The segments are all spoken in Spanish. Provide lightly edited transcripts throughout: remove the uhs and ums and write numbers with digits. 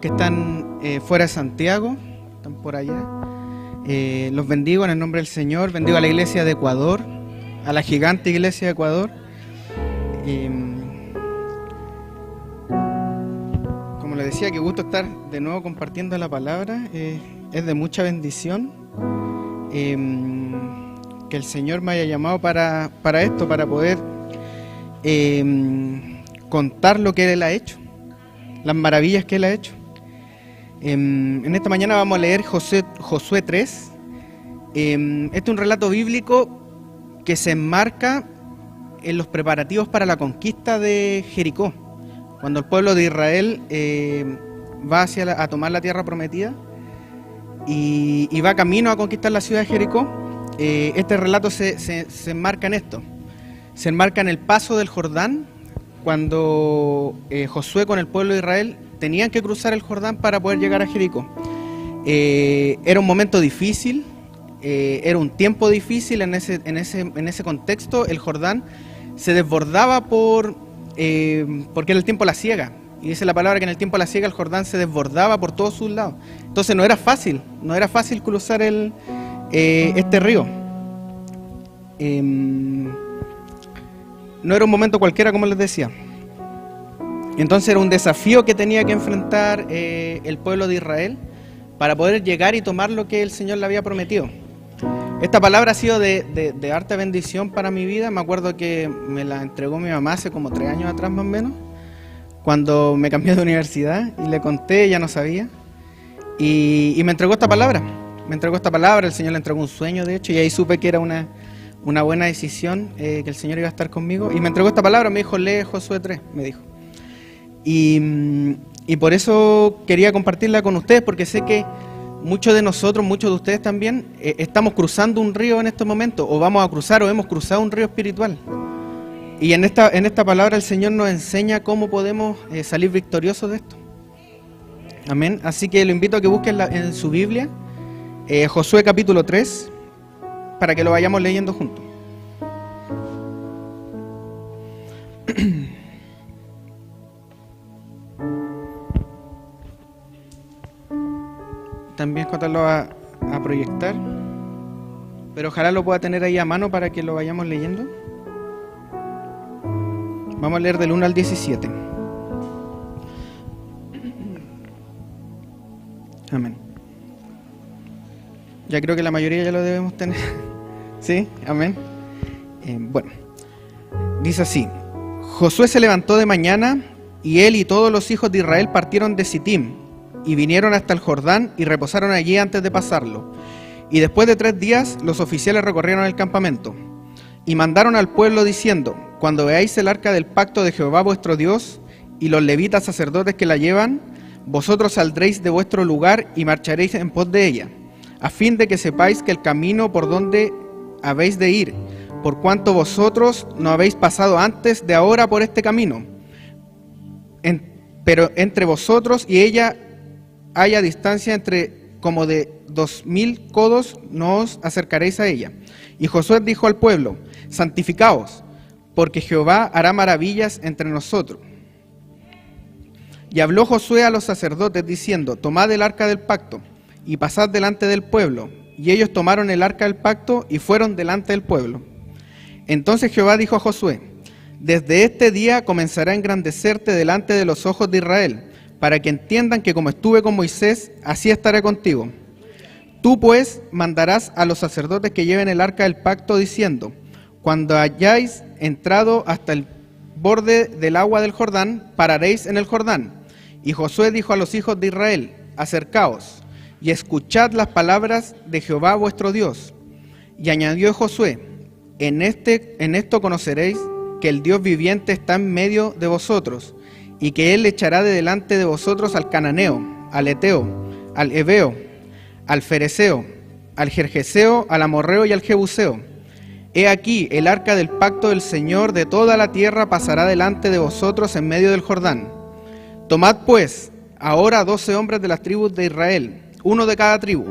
Que están fuera de Santiago, están por allá. Los bendigo en el nombre del Señor. Bendigo a la iglesia de Ecuador, a la gigante iglesia de Ecuador. Como les decía, qué gusto estar de nuevo compartiendo la palabra. Es de mucha bendición que el Señor me haya llamado para esto, para poder contar lo que Él ha hecho, las maravillas que Él ha hecho. En esta mañana vamos a leer Josué 3. Este es un relato bíblico que se enmarca en los preparativos para la conquista de Jericó, cuando el pueblo de Israel va a tomar la tierra prometida y va camino a conquistar la ciudad de Jericó. Este relato se enmarca en esto, se enmarca en el paso del Jordán, cuando Josué con el pueblo de Israel tenían que cruzar el Jordán para poder llegar a Jericó. Era un momento difícil, era un tiempo difícil en ese contexto. El Jordán se desbordaba porque era el tiempo de la siega. Y dice la palabra que en el tiempo de la siega el Jordán se desbordaba por todos sus lados. Entonces no era fácil cruzar este río. No era un momento cualquiera, como les decía. Entonces era un desafío que tenía que enfrentar el pueblo de Israel para poder llegar y tomar lo que el Señor le había prometido. Esta palabra ha sido de harta bendición para mi vida. Me acuerdo que me la entregó mi mamá hace como 3 años atrás más o menos, cuando me cambié de universidad y le conté, ella no sabía. Y me entregó esta palabra. El Señor le entregó un sueño, de hecho, y ahí supe que era una buena decisión, que el Señor iba a estar conmigo. Y me entregó esta palabra, me dijo, lee Josué 3, me dijo. Y por eso quería compartirla con ustedes, porque sé que muchos de nosotros, muchos de ustedes también, estamos cruzando un río en este momento, o vamos a cruzar, o hemos cruzado un río espiritual. Y en esta palabra el Señor nos enseña cómo podemos salir victoriosos de esto. Amén. Así que lo invito a que busquen en su Biblia, Josué capítulo 3, para que lo vayamos leyendo juntos. También Jota lo va a proyectar, pero ojalá lo pueda tener ahí a mano para que lo vayamos leyendo. Vamos a leer del 1 al 17. Amén. Ya creo que la mayoría ya lo debemos tener. ¿Sí? Amén. Bueno, dice así: Josué se levantó de mañana, y él y todos los hijos de Israel partieron de Sitim, y vinieron hasta el Jordán y reposaron allí antes de pasarlo. Y después de 3 días los oficiales recorrieron el campamento y mandaron al pueblo diciendo: cuando veáis el arca del pacto de Jehová vuestro Dios y los levitas sacerdotes que la llevan, vosotros saldréis de vuestro lugar y marcharéis en pos de ella, a fin de que sepáis que el camino por donde habéis de ir, por cuanto vosotros no habéis pasado antes de ahora por este camino, pero entre vosotros y ella haya distancia como de 2000 codos, no os acercaréis a ella. Y Josué dijo al pueblo: santificaos, porque Jehová hará maravillas entre nosotros. Y habló Josué a los sacerdotes diciendo: tomad el arca del pacto y pasad delante del pueblo. Y ellos tomaron el arca del pacto y fueron delante del pueblo. Entonces Jehová dijo a Josué: desde este día comenzaré a engrandecerte delante de los ojos de Israel, para que entiendan que como estuve con Moisés, así estaré contigo. Tú pues mandarás a los sacerdotes que lleven el arca del pacto diciendo: cuando hayáis entrado hasta el borde del agua del Jordán, pararéis en el Jordán. Y Josué dijo a los hijos de Israel: acercaos y escuchad las palabras de Jehová vuestro Dios. Y añadió Josué: en esto conoceréis que el Dios viviente está en medio de vosotros, y que Él echará de delante de vosotros al cananeo, al eteo, al heveo, al fereceo, al gergeseo, al amorreo y al jebuseo. He aquí, el arca del pacto del Señor de toda la tierra pasará delante de vosotros en medio del Jordán. Tomad pues ahora 12 hombres de las tribus de Israel, uno de cada tribu,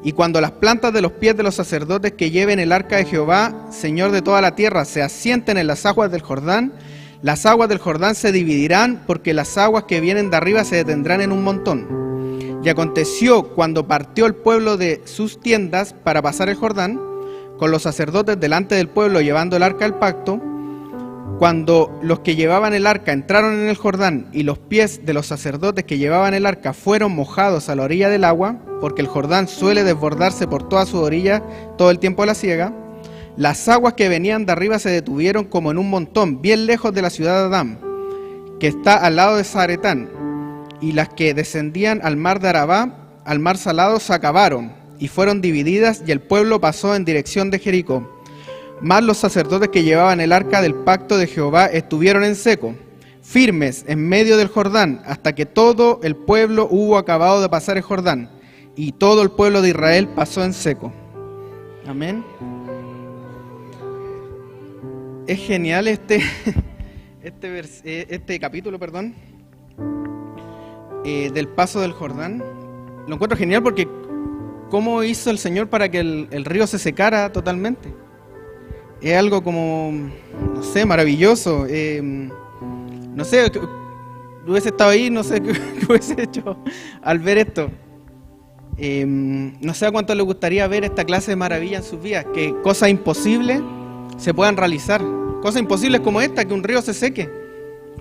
y cuando las plantas de los pies de los sacerdotes que lleven el arca de Jehová, Señor de toda la tierra, se asienten en las aguas del Jordán, Las aguas del Jordán se dividirán, porque las aguas que vienen de arriba se detendrán en un montón. Y aconteció, cuando partió el pueblo de sus tiendas para pasar el Jordán, con los sacerdotes delante del pueblo llevando el arca del pacto, cuando los que llevaban el arca entraron en el Jordán y los pies de los sacerdotes que llevaban el arca fueron mojados a la orilla del agua, porque el Jordán suele desbordarse por toda su orilla todo el tiempo de la siega, las aguas que venían de arriba se detuvieron como en un montón, bien lejos de la ciudad de Adán, que está al lado de Zaretán, y las que descendían al mar de Arabá, al mar salado, se acabaron, y fueron divididas, y el pueblo pasó en dirección de Jericó. Mas los sacerdotes que llevaban el arca del pacto de Jehová estuvieron en seco, firmes en medio del Jordán, hasta que todo el pueblo hubo acabado de pasar el Jordán, y todo el pueblo de Israel pasó en seco. Amén. Es genial este capítulo, del paso del Jordán. Lo encuentro genial porque cómo hizo el Señor para que el río se secara totalmente. Es algo como, no sé, maravilloso. No sé, hubiese estado ahí, no sé qué hubiese hecho al ver esto. No sé a cuánto le gustaría ver esta clase de maravilla en sus vidas, que cosas imposibles se puedan realizar. Cosas imposibles como esta, que un río se seque.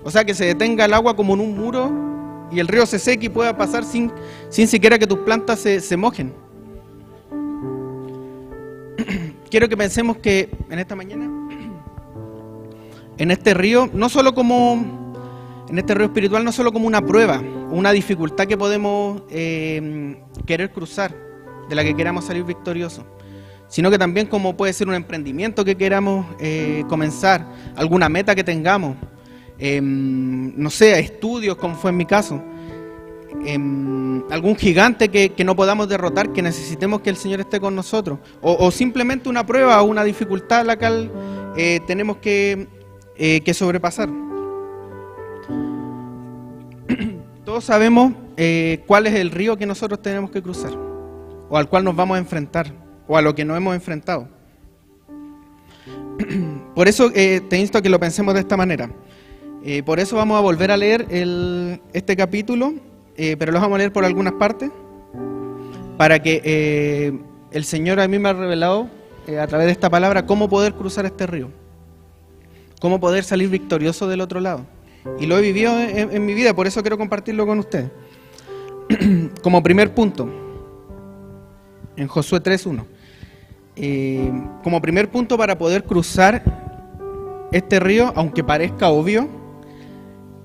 O sea, que se detenga el agua como en un muro y el río se seque y pueda pasar sin siquiera que tus plantas se mojen. Quiero que pensemos que en esta mañana, en este río, en este río espiritual, no solo como una prueba, una dificultad que podemos querer cruzar, de la que queramos salir victoriosos, sino que también como puede ser un emprendimiento que queramos comenzar, alguna meta que tengamos, no sé, estudios como fue en mi caso, algún gigante que no podamos derrotar, que necesitemos que el Señor esté con nosotros, o simplemente una prueba o una dificultad a la cual tenemos que sobrepasar. Todos sabemos cuál es el río que nosotros tenemos que cruzar, o al cual nos vamos a enfrentar, o a lo que nos hemos enfrentado. Por eso te insto a que lo pensemos de esta manera. Por eso vamos a volver a leer este capítulo, pero lo vamos a leer por algunas partes, para que el Señor a mí me ha revelado a través de esta palabra cómo poder cruzar este río, cómo poder salir victorioso del otro lado. Y lo he vivido en mi vida, por eso quiero compartirlo con ustedes. Como primer punto, en Josué 3:1, como primer punto para poder cruzar este río, aunque parezca obvio,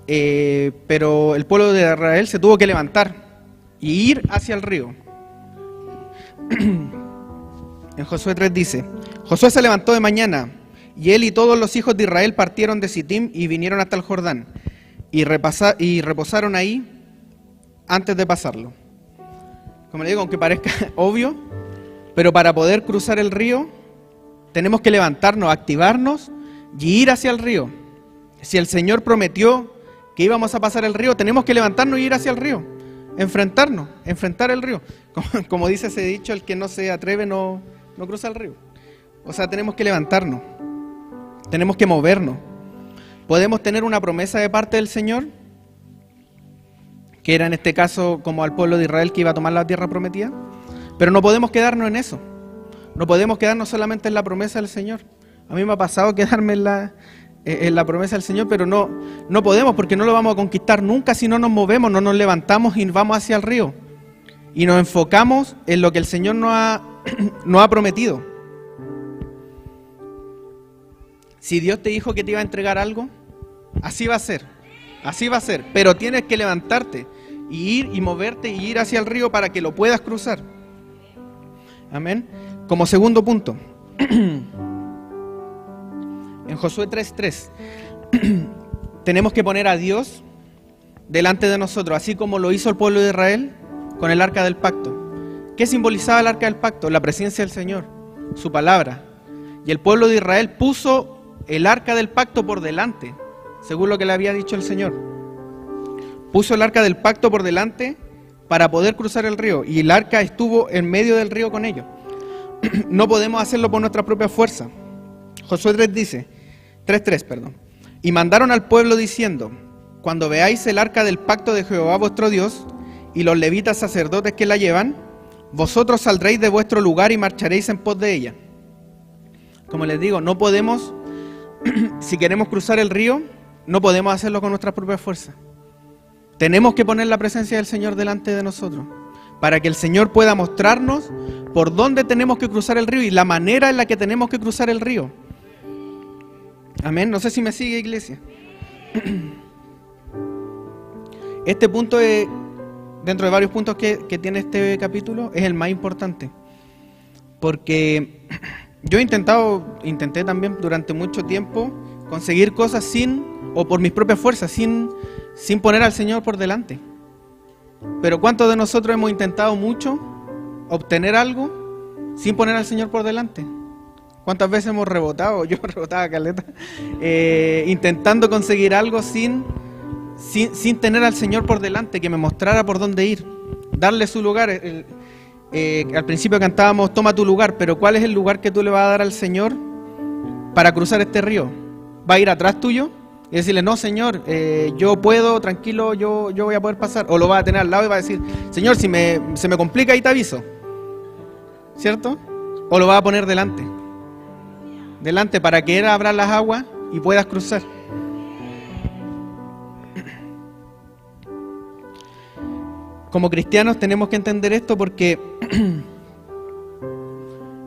pero el pueblo de Israel se tuvo que levantar y ir hacia el río. En Josué 3 dice: Josué se levantó de mañana, y él y todos los hijos de Israel partieron de Sittim y vinieron hasta el Jordán, y reposaron ahí antes de pasarlo. Como le digo, aunque parezca obvio, pero para poder cruzar el río tenemos que levantarnos, activarnos y ir hacia el río. Si el Señor prometió que íbamos a pasar el río, tenemos que levantarnos y ir hacia el río, enfrentar el río. Como dice ese dicho, el que no se atreve no cruza el río. O sea, tenemos que levantarnos, tenemos que movernos. Podemos tener una promesa de parte del Señor, que era en este caso como al pueblo de Israel que iba a tomar la tierra prometida, pero no podemos quedarnos en eso. No podemos quedarnos solamente en la promesa del Señor. A mí me ha pasado quedarme en la promesa del Señor, pero no podemos, porque no lo vamos a conquistar nunca si no nos movemos, no nos levantamos y vamos hacia el río y nos enfocamos en lo que el Señor nos ha prometido. Si Dios te dijo que te iba a entregar algo, así va a ser, pero tienes que levantarte y ir y moverte y ir hacia el río para que lo puedas cruzar. Amén. Como segundo punto, en Josué 3:3, tenemos que poner a Dios delante de nosotros, así como lo hizo el pueblo de Israel con el arca del pacto. ¿Qué simbolizaba el arca del pacto? La presencia del Señor, su palabra. Y el pueblo de Israel puso el arca del pacto por delante, según lo que le había dicho el Señor. Puso el arca del pacto por delante para poder cruzar el río, y el arca estuvo en medio del río con ellos. No podemos hacerlo por nuestra propia fuerza. Josué 3:3, Y mandaron al pueblo diciendo: cuando veáis el arca del pacto de Jehová vuestro Dios y los levitas sacerdotes que la llevan, vosotros saldréis de vuestro lugar y marcharéis en pos de ella. Como les digo, no podemos, si queremos cruzar el río, no podemos hacerlo con nuestras propias fuerzas. Tenemos que poner la presencia del Señor delante de nosotros, para que el Señor pueda mostrarnos por dónde tenemos que cruzar el río y la manera en la que tenemos que cruzar el río. Amén. No sé si me sigue, iglesia. Este punto, dentro de varios puntos que tiene este capítulo, es el más importante. Porque yo intenté también durante mucho tiempo conseguir cosas o por mis propias fuerzas, sin poner al Señor por delante. Pero ¿cuántos de nosotros hemos intentado mucho obtener algo sin poner al Señor por delante? ¿Cuántas veces hemos rebotado? Yo rebotaba caleta, intentando conseguir algo sin tener al Señor por delante, que me mostrara por dónde ir, darle su lugar. Al principio cantábamos toma tu lugar, pero ¿cuál es el lugar que tú le vas a dar al Señor para cruzar este río? ¿Va a ir atrás tuyo? Y decirle, no, Señor, yo puedo, tranquilo, yo voy a poder pasar. O lo va a tener al lado y va a decir, Señor, si se me complica ahí te aviso. ¿Cierto? O lo va a poner delante para que Él abra las aguas y puedas cruzar. Como cristianos tenemos que entender esto porque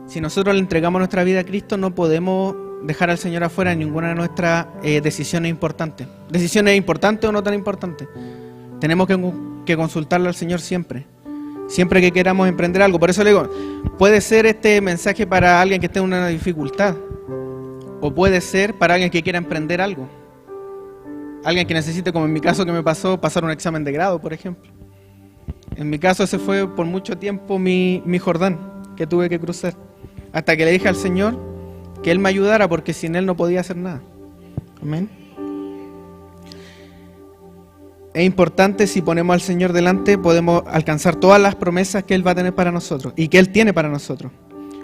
si nosotros le entregamos nuestra vida a Cristo, no podemos dejar al Señor afuera en ninguna de nuestras decisiones importantes. Decisiones importantes o no tan importantes. Tenemos que consultarle al Señor siempre que queramos emprender algo. Por eso le digo, puede ser este mensaje para alguien que esté en una dificultad, o puede ser para alguien que quiera emprender algo. Alguien que necesite, como en mi caso que me pasó, pasar un examen de grado, por ejemplo. En mi caso ese fue por mucho tiempo mi Jordán, que tuve que cruzar. Hasta que le dije al Señor que Él me ayudara, porque sin Él no podía hacer nada. Amén. Es importante, si ponemos al Señor delante, podemos alcanzar todas las promesas que Él va a tener para nosotros y que Él tiene para nosotros.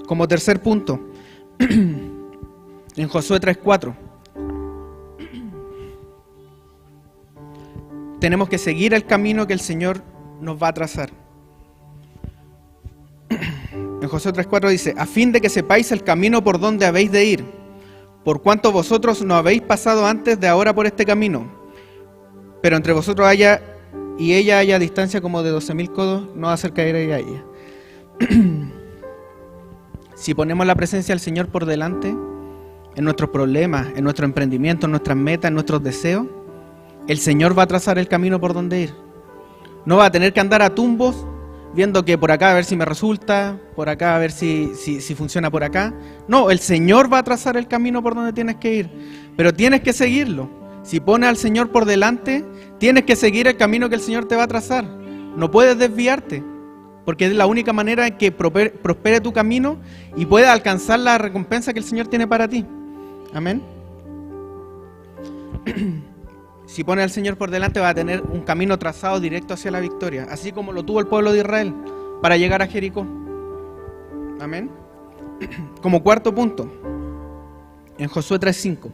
Como tercer punto, en Josué 3:4, tenemos que seguir el camino que el Señor nos va a trazar. En Josué 3:4 dice: a fin de que sepáis el camino por donde habéis de ir, por cuanto vosotros no habéis pasado antes de ahora por este camino, pero entre vosotros haya distancia como de 12.000 codos, no acercaréis a ella. Si ponemos la presencia del Señor por delante, en nuestros problemas, en nuestro emprendimiento, en nuestras metas, en nuestros deseos, el Señor va a trazar el camino por donde ir. No va a tener que andar a tumbos viendo que por acá a ver si me resulta, por acá a ver si funciona por acá. No, el Señor va a trazar el camino por donde tienes que ir, pero tienes que seguirlo. Si pones al Señor por delante, tienes que seguir el camino que el Señor te va a trazar. No puedes desviarte, porque es la única manera en que prospere tu camino y puedas alcanzar la recompensa que el Señor tiene para ti. Amén. Si pones al Señor por delante, va a tener un camino trazado directo hacia la victoria, así como lo tuvo el pueblo de Israel para llegar a Jericó. Amén. Como cuarto punto, en Josué 3:5,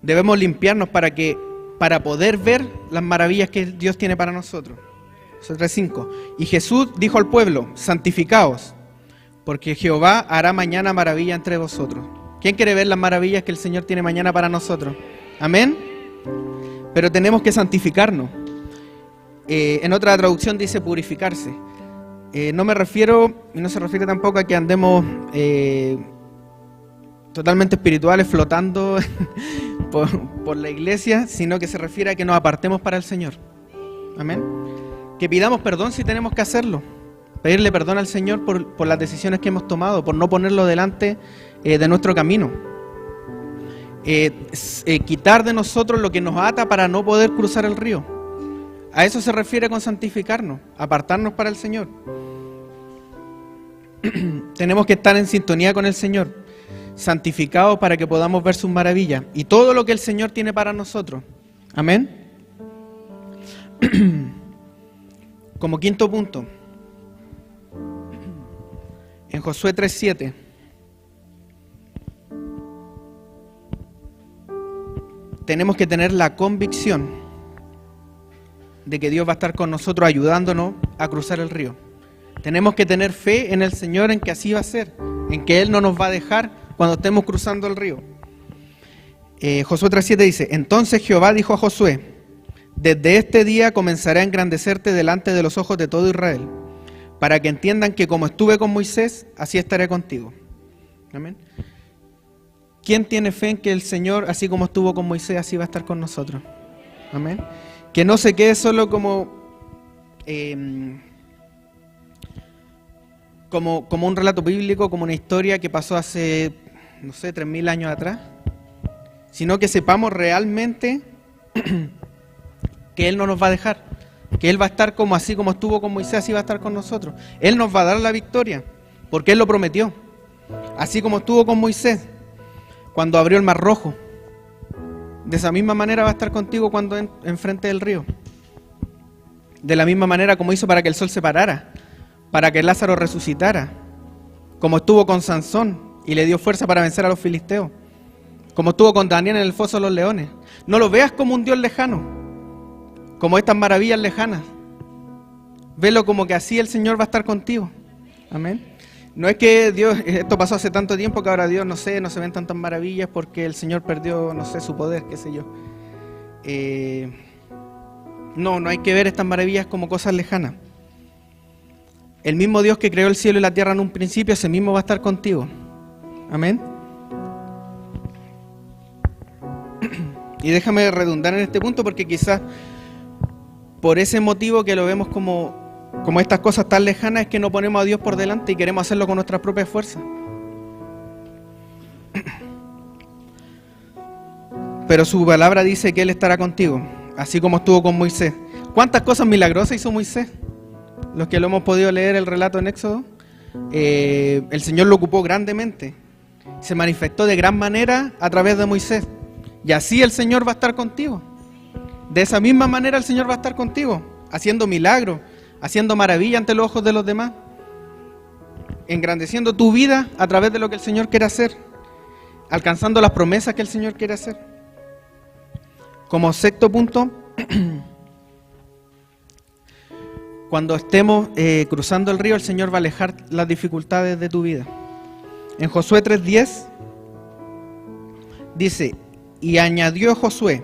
debemos limpiarnos para poder ver las maravillas que Dios tiene para nosotros. Josué 3:5. Y Jesús dijo al pueblo: santificaos, porque Jehová hará mañana maravilla entre vosotros. ¿Quién quiere ver las maravillas que el Señor tiene mañana para nosotros? Amén. Pero tenemos que santificarnos. En otra traducción dice purificarse. No me refiero, y no se refiere tampoco a que andemos totalmente espirituales flotando por la iglesia, sino que se refiere a que nos apartemos para el Señor. Amén. Que pidamos perdón si tenemos que hacerlo. Pedirle perdón al Señor por las decisiones que hemos tomado, por no ponerlo delante de nuestro camino. Quitar de nosotros lo que nos ata para no poder cruzar el río. A eso se refiere con santificarnos, apartarnos para el Señor. Tenemos que estar en sintonía con el Señor, santificados para que podamos ver sus maravillas y todo lo que el Señor tiene para nosotros. Amén. Como quinto punto, en Josué 3:7, tenemos que tener la convicción de que Dios va a estar con nosotros ayudándonos a cruzar el río. Tenemos que tener fe en el Señor en que así va a ser, en que Él no nos va a dejar cuando estemos cruzando el río. Josué 3:7 dice: entonces Jehová dijo a Josué: desde este día comenzaré a engrandecerte delante de los ojos de todo Israel, para que entiendan que como estuve con Moisés, así estaré contigo. Amén. ¿Quién tiene fe en que el Señor, así como estuvo con Moisés, así va a estar con nosotros? Amén. Que no se quede solo como un relato bíblico, como una historia que pasó hace, 3.000 años atrás, sino que sepamos realmente que Él no nos va a dejar, que Él va a estar así como estuvo con Moisés, así va a estar con nosotros. Él nos va a dar la victoria, porque Él lo prometió. Así como estuvo con Moisés cuando abrió el Mar Rojo, de esa misma manera va a estar contigo cuando enfrente del río. De la misma manera como hizo para que el sol se parara, para que Lázaro resucitara, como estuvo con Sansón y le dio fuerza para vencer a los filisteos, como estuvo con Daniel en el foso de los leones. No lo veas como un Dios lejano, como estas maravillas lejanas. Velo como que así el Señor va a estar contigo. Amén. No es que Dios, esto pasó hace tanto tiempo que ahora Dios, no se ven tantas maravillas porque el Señor perdió, su poder, qué sé yo. No hay que ver estas maravillas como cosas lejanas. El mismo Dios que creó el cielo y la tierra en un principio, ese mismo va a estar contigo. Amén. Y déjame redundar en este punto porque quizás por ese motivo que lo vemos como estas cosas tan lejanas es que no ponemos a Dios por delante y queremos hacerlo con nuestras propias fuerzas. Pero su palabra dice que Él estará contigo, así como estuvo con Moisés. ¿Cuántas cosas milagrosas hizo Moisés? Los que lo hemos podido leer el relato en Éxodo, el Señor lo ocupó grandemente. Se manifestó de gran manera a través de Moisés. Y así el Señor va a estar contigo. De esa misma manera el Señor va a estar contigo, haciendo milagros, haciendo maravillas ante los ojos de los demás, engrandeciendo tu vida a través de lo que el Señor quiere hacer, alcanzando las promesas que el Señor quiere hacer. Como sexto punto, cuando estemos cruzando el río, el Señor va a alejar las dificultades de tu vida. En Josué 3:10 dice: y añadió Josué: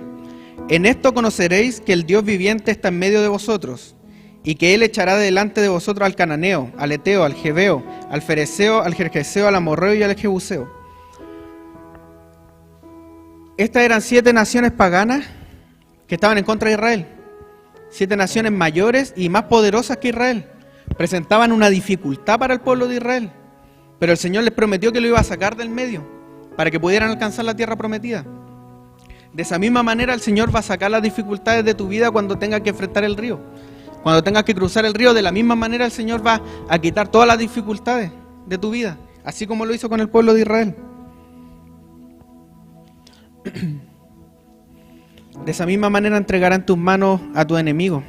en esto conoceréis que el Dios viviente está en medio de vosotros, y que Él echará delante de vosotros al cananeo, al eteo, al jebeo, al fereceo, al gergeseo, al amorreo y al jebuseo. Estas eran 7 naciones paganas que estaban en contra de Israel. 7 naciones mayores y más poderosas que Israel. Presentaban una dificultad para el pueblo de Israel. Pero el Señor les prometió que lo iba a sacar del medio para que pudieran alcanzar la tierra prometida. De esa misma manera el Señor va a sacar las dificultades de tu vida cuando tengas que enfrentar el río. Cuando tengas que cruzar el río, de la misma manera el Señor va a quitar todas las dificultades de tu vida, así como lo hizo con el pueblo de Israel. De esa misma manera entregará en tus manos a tu enemigo.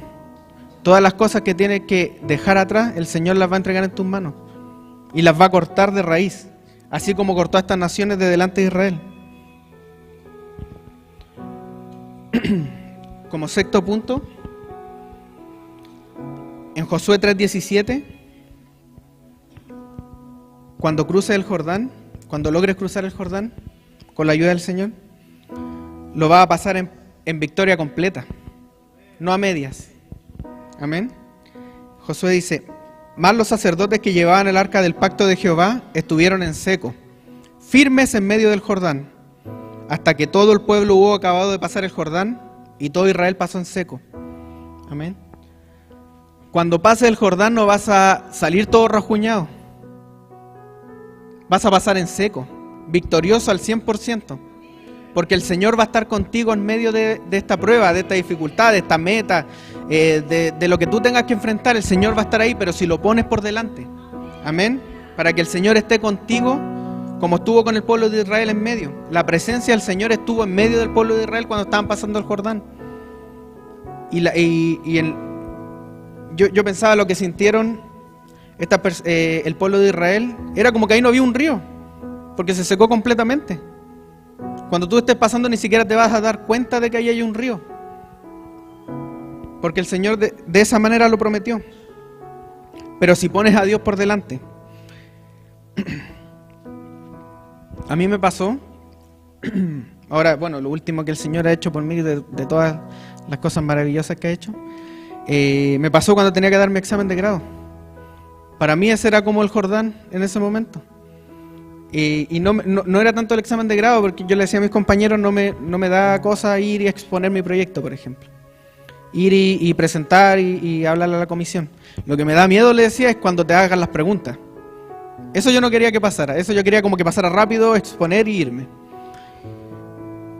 Todas las cosas que tienes que dejar atrás, el Señor las va a entregar en tus manos y las va a cortar de raíz, así como cortó a estas naciones de delante de Israel. Como sexto punto, en Josué 3:17, cuando cruces el Jordán, cuando logres cruzar el Jordán, con la ayuda del Señor, lo vas a pasar en victoria completa, no a medias. Amén. Josué dice: mas los sacerdotes que llevaban el arca del pacto de Jehová estuvieron en seco, firmes en medio del Jordán, hasta que todo el pueblo hubo acabado de pasar el Jordán y todo Israel pasó en seco. Amén. Cuando pases el Jordán no vas a salir todo rajuñado, vas a pasar en seco, victorioso al 100%, porque el Señor va a estar contigo en medio de esta prueba, de esta dificultad, de esta meta, de lo que tú tengas que enfrentar. El Señor va a estar ahí, pero si lo pones por delante. Amén. Para que el Señor esté contigo como estuvo con el pueblo de Israel en medio. La presencia del Señor estuvo en medio del pueblo de Israel cuando estaban pasando el Jordán. Yo pensaba lo que sintieron el pueblo de Israel, era como que ahí no había un río, porque se secó completamente. Cuando tú estés pasando ni siquiera te vas a dar cuenta de que ahí hay un río. Porque el Señor de esa manera lo prometió. Pero si pones a Dios por delante. A mí me pasó. Ahora, bueno, lo último que el Señor ha hecho por mí, de todas las cosas maravillosas que ha hecho, me pasó cuando tenía que dar mi examen de grado. Para mí ese era como el Jordán en ese momento. Y no era tanto el examen de grado, porque yo le decía a mis compañeros, no me da cosa ir y exponer mi proyecto, por ejemplo. Ir y presentar y hablarle a la comisión. Lo que me da miedo, le decía, es cuando te hagan las preguntas. Eso yo no quería que pasara. Eso yo quería como que pasara rápido, exponer y irme.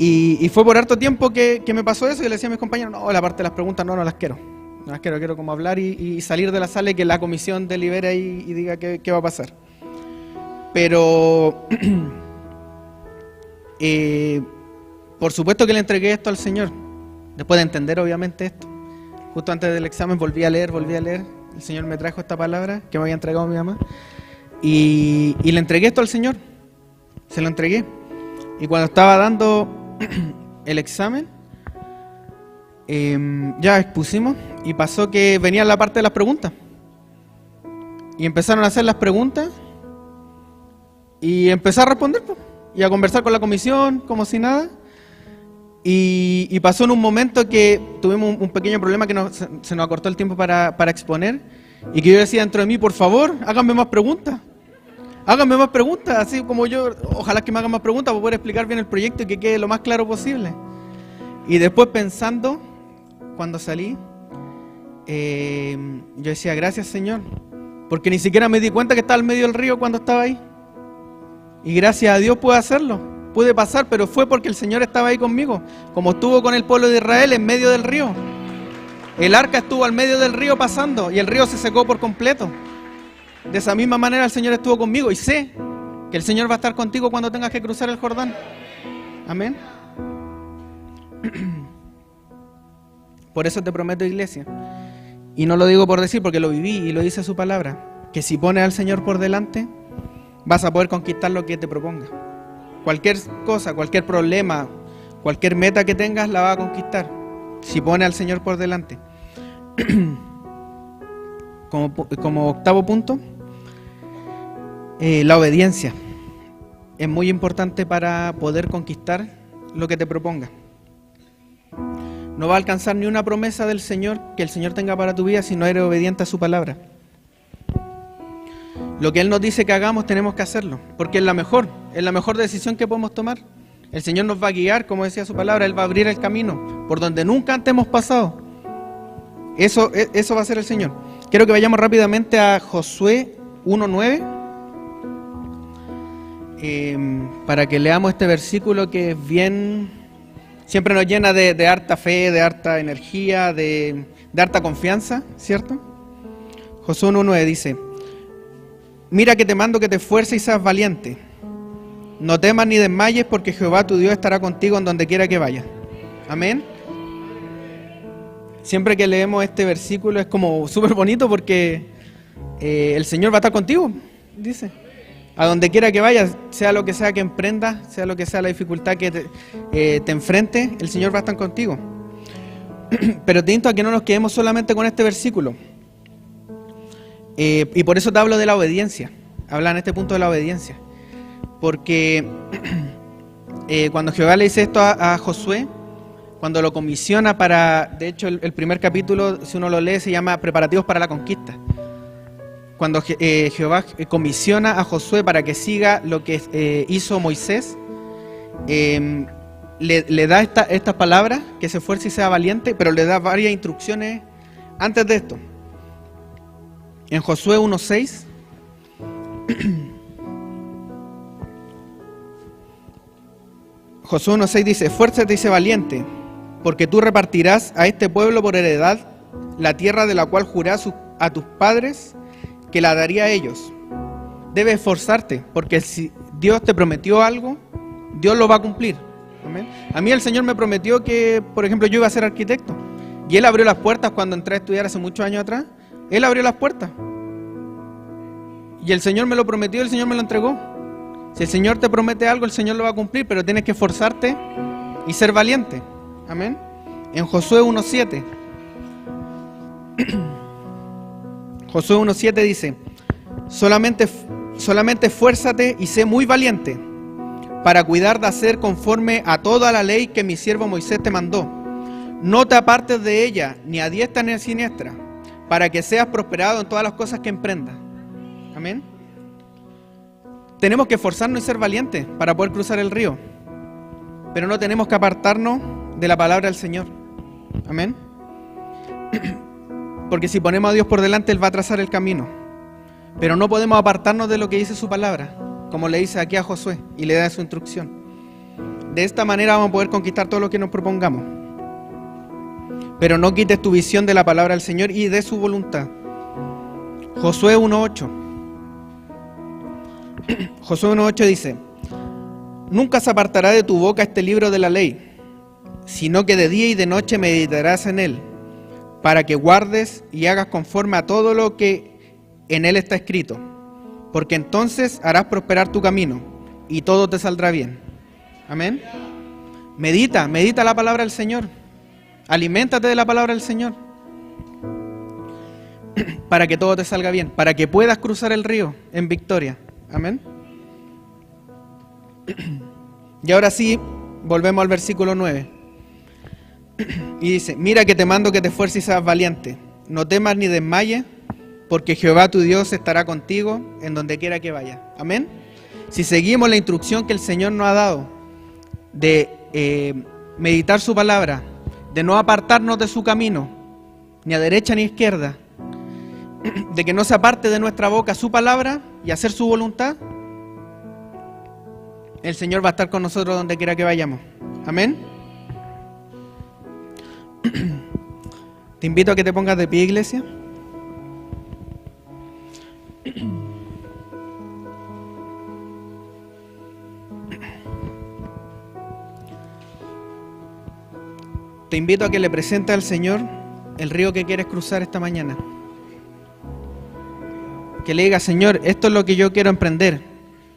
Y fue por harto tiempo que me pasó eso, y le decía a mis compañeros, no, la parte de las preguntas no las quiero. No las quiero como hablar y salir de la sala y que la comisión delibere y diga qué va a pasar. Pero por supuesto que le entregué esto al Señor, después de entender obviamente esto. Justo antes del examen volví a leer, el Señor me trajo esta palabra que me había entregado mi mamá, y le entregué esto al Señor, se lo entregué. Y cuando estaba dando el examen, ya expusimos, y pasó que venía la parte de las preguntas, y empezaron a hacer las preguntas, y empecé a responder, y a conversar con la comisión, como si nada. Y pasó en un momento que tuvimos un pequeño problema, que se nos acortó el tiempo para exponer, y que yo decía dentro de mí, por favor, háganme más preguntas, así como yo, ojalá que me hagan más preguntas para poder explicar bien el proyecto y que quede lo más claro posible. Y después pensando, cuando salí, yo decía, gracias Señor, porque ni siquiera me di cuenta que estaba al medio del río cuando estaba ahí. Y gracias a Dios pude hacerlo, pude pasar, pero fue porque el Señor estaba ahí conmigo, como estuvo con el pueblo de Israel en medio del río. El arca estuvo al medio del río pasando y el río se secó por completo. De esa misma manera el Señor estuvo conmigo, y sé que el Señor va a estar contigo cuando tengas que cruzar el Jordán. Amén. Por eso te prometo, iglesia, y no lo digo por decir, porque lo viví y lo dice su palabra, que si pones al Señor por delante, vas a poder conquistar lo que te proponga. Cualquier cosa, cualquier problema, cualquier meta que tengas, la vas a conquistar si pones al Señor por delante. Como octavo punto, la obediencia es muy importante para poder conquistar lo que te proponga. No va a alcanzar ni una promesa del Señor que el Señor tenga para tu vida si no eres obediente a su palabra. Lo que Él nos dice que hagamos, tenemos que hacerlo, porque es la mejor decisión que podemos tomar. El Señor nos va a guiar, como decía su palabra, Él va a abrir el camino por donde nunca antes hemos pasado. Eso va a ser el Señor. Quiero que vayamos rápidamente a Josué 1:9, para que leamos este versículo que es bien, siempre nos llena de harta fe, de harta energía, de harta confianza, ¿cierto? Josué 1:9 dice: mira que te mando que te esfuerces y seas valiente. No temas ni desmayes, porque Jehová tu Dios estará contigo en donde quiera que vayas. Amén. Siempre que leemos este versículo es como súper bonito, porque el Señor va a estar contigo, dice. A donde quiera que vayas, sea lo que sea que emprendas, sea lo que sea la dificultad que te enfrente, el Señor va a estar contigo. Pero te invito a que no nos quedemos solamente con este versículo. Y por eso te hablo de la obediencia. Habla en este punto de la obediencia. Porque cuando Jehová le dice esto a Josué, cuando lo comisiona para, de hecho el primer capítulo, si uno lo lee, se llama Preparativos para la Conquista. Cuando Jehová comisiona a Josué para que siga lo que hizo Moisés, le da estas palabras, que se esfuerce y sea valiente, pero le da varias instrucciones antes de esto. En Josué 1:6, Josué 1:6 dice: esfuérzate y sé valiente, porque tú repartirás a este pueblo por heredad la tierra de la cual juré a tus padres que la daría a ellos. Debes esforzarte, porque si Dios te prometió algo, Dios lo va a cumplir. ¿Amén? A mí el Señor me prometió que, por ejemplo, yo iba a ser arquitecto, y Él abrió las puertas cuando entré a estudiar hace muchos años atrás. Él abrió las puertas, y el Señor me lo prometió, el Señor me lo entregó. Si el Señor te promete algo, el Señor lo va a cumplir, pero tienes que esforzarte y ser valiente. Amén. En Josué 1:7. Josué 1:7 dice: solamente esfuérzate y sé muy valiente para cuidar de hacer conforme a toda la ley que mi siervo Moisés te mandó. No te apartes de ella, ni a diestra ni a siniestra, para que seas prosperado en todas las cosas que emprendas. Amén. Tenemos que esforzarnos y ser valientes para poder cruzar el río, pero no tenemos que apartarnos de la palabra del Señor. Amén. Porque si ponemos a Dios por delante, Él va a trazar el camino, pero no podemos apartarnos de lo que dice su palabra, como le dice aquí a Josué y le da su instrucción. De esta manera vamos a poder conquistar todo lo que nos propongamos. Pero no quites tu visión de la palabra del Señor y de su voluntad. Josué 1:8. Josué 1:8 dice: nunca se apartará de tu boca este libro de la ley, sino que de día y de noche meditarás en él, para que guardes y hagas conforme a todo lo que en él está escrito, porque entonces harás prosperar tu camino y todo te saldrá bien. Amén. Medita la palabra del Señor. Aliméntate de la palabra del Señor para que todo te salga bien, para que puedas cruzar el río en victoria. Amén. Y ahora sí, volvemos al versículo 9. Y dice: mira que te mando que te esfuerces y seas valiente. No temas ni desmayes, porque Jehová tu Dios estará contigo en donde quiera que vayas. Amén. Si seguimos la instrucción que el Señor nos ha dado de meditar su palabra, de no apartarnos de su camino, ni a derecha ni a izquierda, de que no se aparte de nuestra boca su palabra y hacer su voluntad, el Señor va a estar con nosotros donde quiera que vayamos. Amén. Te invito a que te pongas de pie, iglesia. Te invito a que le presentes al Señor el río que quieres cruzar esta mañana. Que le digas: Señor, esto es lo que yo quiero emprender,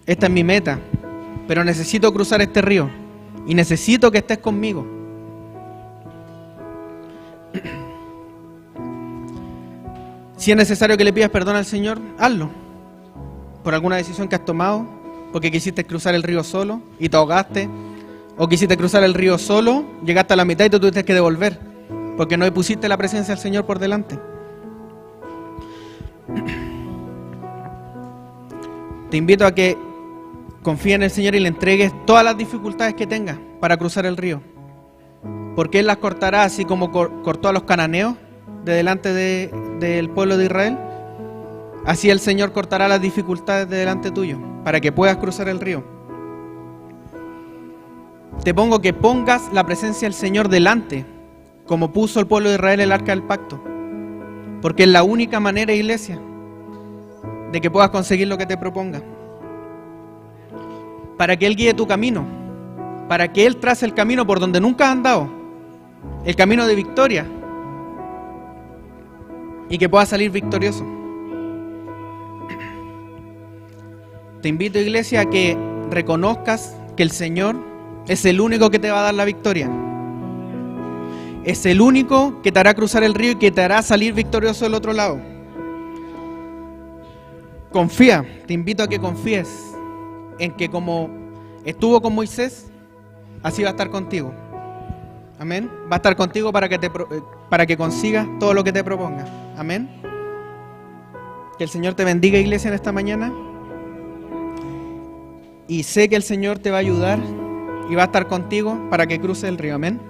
esta es mi meta, pero necesito cruzar este río y necesito que estés conmigo. Si es necesario que le pidas perdón al Señor, hazlo. Por alguna decisión que has tomado, porque quisiste cruzar el río solo y te ahogaste, o quisiste cruzar el río solo, llegaste a la mitad y te tuviste que devolver, porque no pusiste la presencia del Señor por delante. Te invito a que confíes en el Señor y le entregues todas las dificultades que tengas para cruzar el río, porque Él las cortará así como cortó a los cananeos de delante del pueblo de Israel. Así el Señor cortará las dificultades de delante tuyo para que puedas cruzar el río. Te pongo que pongas la presencia del Señor delante, como puso el pueblo de Israel el arca del pacto, porque es la única manera, iglesia, de que puedas conseguir lo que te proponga. Para que Él guíe tu camino, para que Él trace el camino por donde nunca has andado, el camino de victoria, y que puedas salir victorioso. Te invito, iglesia, a que reconozcas que el Señor es el único que te va a dar la victoria. Es el único que te hará cruzar el río y que te hará salir victorioso del otro lado. Confía, te invito a que confíes en que como estuvo con Moisés, así va a estar contigo. Amén. Va a estar contigo para que consigas todo lo que te proponga. Amén. Que el Señor te bendiga, iglesia, en esta mañana. Y sé que el Señor te va a ayudar y va a estar contigo para que cruces el río. Amén.